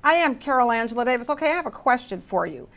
I am Carol Angela Davis. Okay, I have a question for you.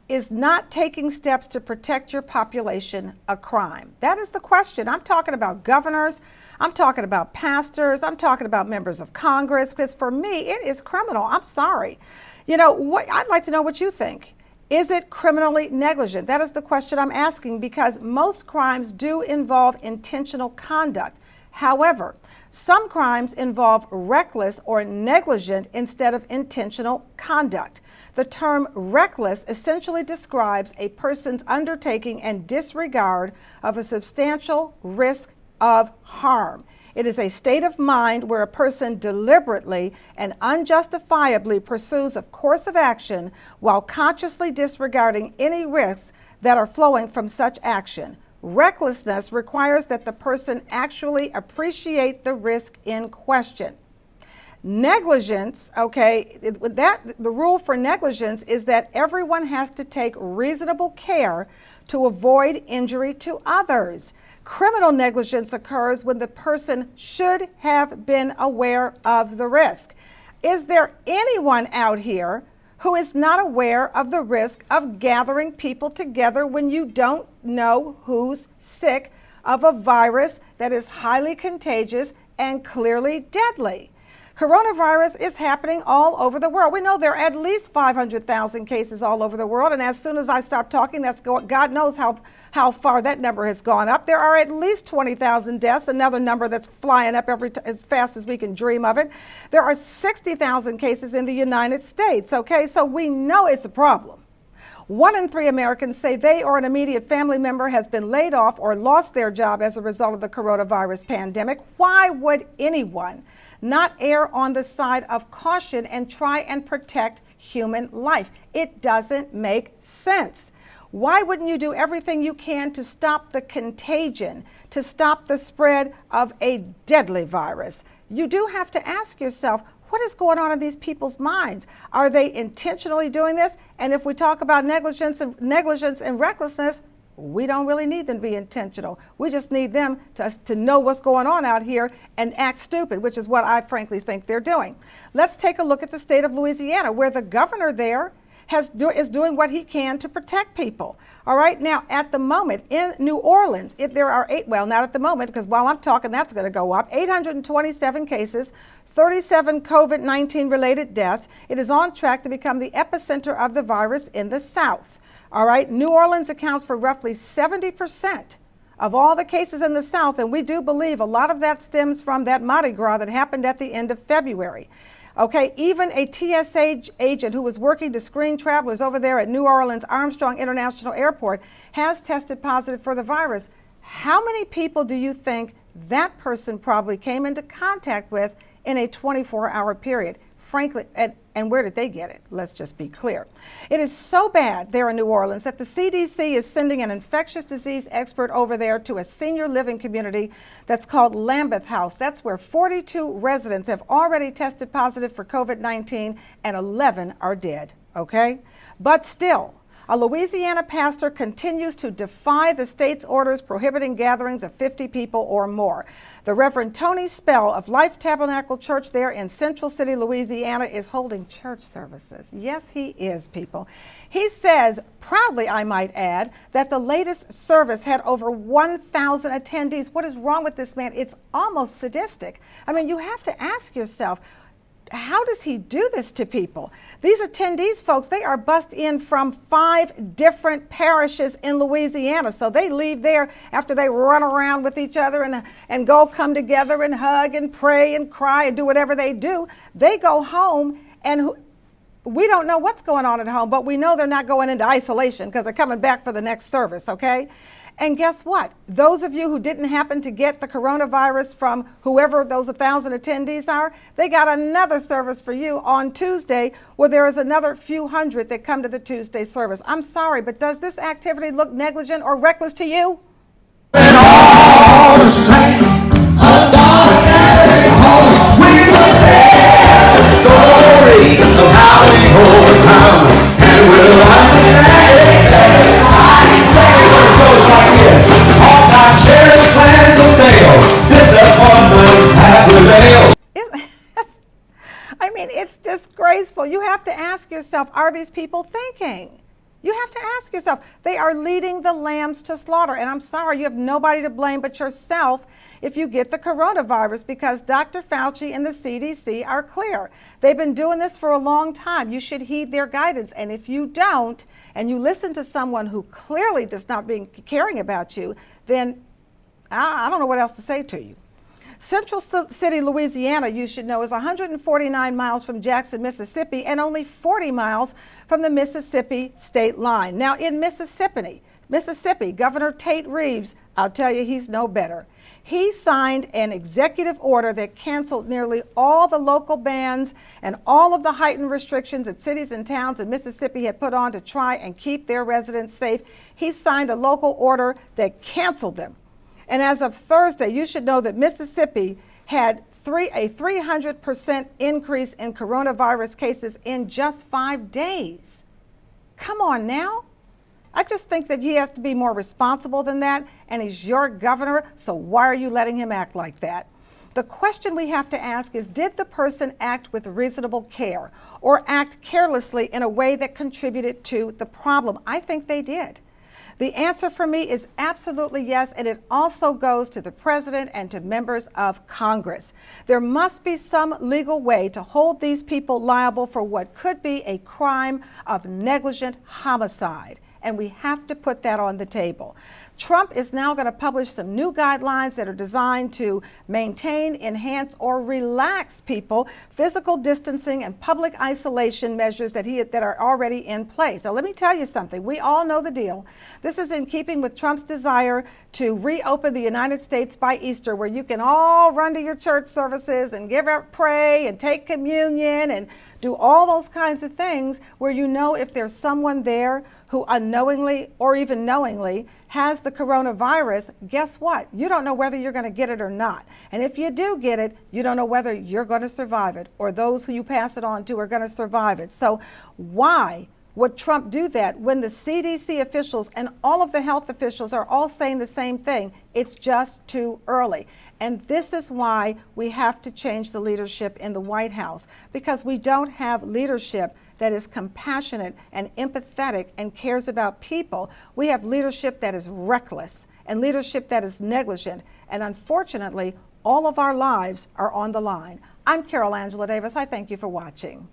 Is not taking steps to protect your population a crime? That is the question. I'm talking about governors. I'm talking about pastors. I'm talking about members of Congress, because for me, it is criminal. I'm sorry. You know, I'd like to know what you think. Is it criminally negligent? That is the question I'm asking, because most crimes do involve intentional conduct. However, some crimes involve reckless or negligent instead of intentional conduct. The term reckless essentially describes a person's undertaking and disregard of a substantial risk of harm. It is a state of mind where a person deliberately and unjustifiably pursues a course of action while consciously disregarding any risks that are flowing from such action. Recklessness requires that the person actually appreciate the risk in question. Negligence, the rule for negligence is that everyone has to take reasonable care to avoid injury to others. Criminal negligence occurs when the person should have been aware of the risk. Is there anyone out here who is not aware of the risk of gathering people together when you don't know who's sick of a virus that is highly contagious and clearly deadly? Coronavirus is happening all over the world. We know there are at least 500,000 cases all over the world, and as soon as I stop talking, God knows how far that number has gone up. There are at least 20,000 deaths, another number that's flying up as fast as we can dream of it. There are 60,000 cases in the United States, okay? So we know it's a problem. 1 in 3 Americans say they or an immediate family member has been laid off or lost their job as a result of the coronavirus pandemic. Why would anyone not err on the side of caution and try and protect human life? It doesn't make sense. Why wouldn't you do everything you can to stop the contagion, to stop the spread of a deadly virus? You do have to ask yourself, what is going on in these people's minds? Are they intentionally doing this? And if we talk about negligence and recklessness, we don't really need them to be intentional. We just need them to know what's going on out here and act stupid, which is what I frankly think they're doing. Let's take a look at the state of Louisiana, where the governor there is doing what he can to protect people. All right, now at the moment in New Orleans, there are not at the moment, because while I'm talking, that's going to go up, 827 cases, 37 COVID-19 related deaths. It is on track to become the epicenter of the virus in the South. All right, New Orleans accounts for roughly 70% of all the cases in the South, and we do believe a lot of that stems from that Mardi Gras that happened at the end of February. Okay, even a TSA agent who was working to screen travelers over there at New Orleans Armstrong International Airport has tested positive for the virus. How many people do you think that person probably came into contact with in a 24-hour period? Frankly, and where did they get it? Let's just be clear. It is so bad there in New Orleans that the CDC is sending an infectious disease expert over there to a senior living community that's called Lambeth House. That's where 42 residents have already tested positive for COVID-19 and 11 are dead, okay? But still, a Louisiana pastor continues to defy the state's orders prohibiting gatherings of 50 people or more. The Reverend Tony Spell of Life Tabernacle Church there in Central City, Louisiana, is holding church services. Yes, he is, people. He says, proudly I might add, that the latest service had over 1,000 attendees. What is wrong with this man? It's almost sadistic. I mean, you have to ask yourself, how does he do this to people? These attendees, folks, they are bussed in from 5 different parishes in Louisiana. So they leave there after they run around with each other and go come together and hug and pray and cry and do whatever they do. They go home, and we don't know what's going on at home, but we know they're not going into isolation because they're coming back for the next service, okay? And guess what? Those of you who didn't happen to get the coronavirus from whoever those 1,000 attendees are, they got another service for you on Tuesday, where there is another few hundred that come to the Tuesday service. I'm sorry, but does this activity look negligent or reckless to you? I mean, it's disgraceful. wasteful. You have to ask yourself, are these people thinking? You have to ask yourself. They are leading the lambs to slaughter. And I'm sorry, you have nobody to blame but yourself if you get the coronavirus, because Dr. Fauci and the CDC are clear. They've been doing this for a long time. You should heed their guidance. And if you don't, and you listen to someone who clearly does not be caring about you, then I don't know what else to say to you. Central City, Louisiana, you should know, is 149 miles from Jackson, Mississippi, and only 40 miles from the Mississippi state line. Now, in Mississippi, Governor Tate Reeves, I'll tell you, he's no better. He signed an executive order that canceled nearly all the local bans and all of the heightened restrictions that cities and towns in Mississippi had put on to try and keep their residents safe. He signed a local order that canceled them. And as of Thursday, you should know that Mississippi had a 300% increase in coronavirus cases in just 5 days. Come on now. I just think that he has to be more responsible than that, and he's your governor, so why are you letting him act like that? The question we have to ask is, did the person act with reasonable care or act carelessly in a way that contributed to the problem? I think they did. The answer for me is absolutely yes, and it also goes to the president and to members of Congress. There must be some legal way to hold these people liable for what could be a crime of negligent homicide, and we have to put that on the table. Trump is now going to publish some new guidelines that are designed to maintain, enhance, or relax people physical distancing and public isolation measures that are already in place. Now, let me tell you something. We all know the deal. This is in keeping with Trump's desire to reopen the United States by Easter, where you can all run to your church services and pray and take communion and do all those kinds of things, where you know if there's someone there who unknowingly or even knowingly has the coronavirus, guess what? You don't know whether you're going to get it or not. And if you do get it, you don't know whether you're going to survive it or those who you pass it on to are going to survive it. So why would Trump do that when the CDC officials and all of the health officials are all saying the same thing? It's just too early. And this is why we have to change the leadership in the White House, because we don't have leadership that is compassionate and empathetic and cares about people. We have leadership that is reckless and leadership that is negligent. And unfortunately, all of our lives are on the line. I'm Carol Angela Davis. I thank you for watching.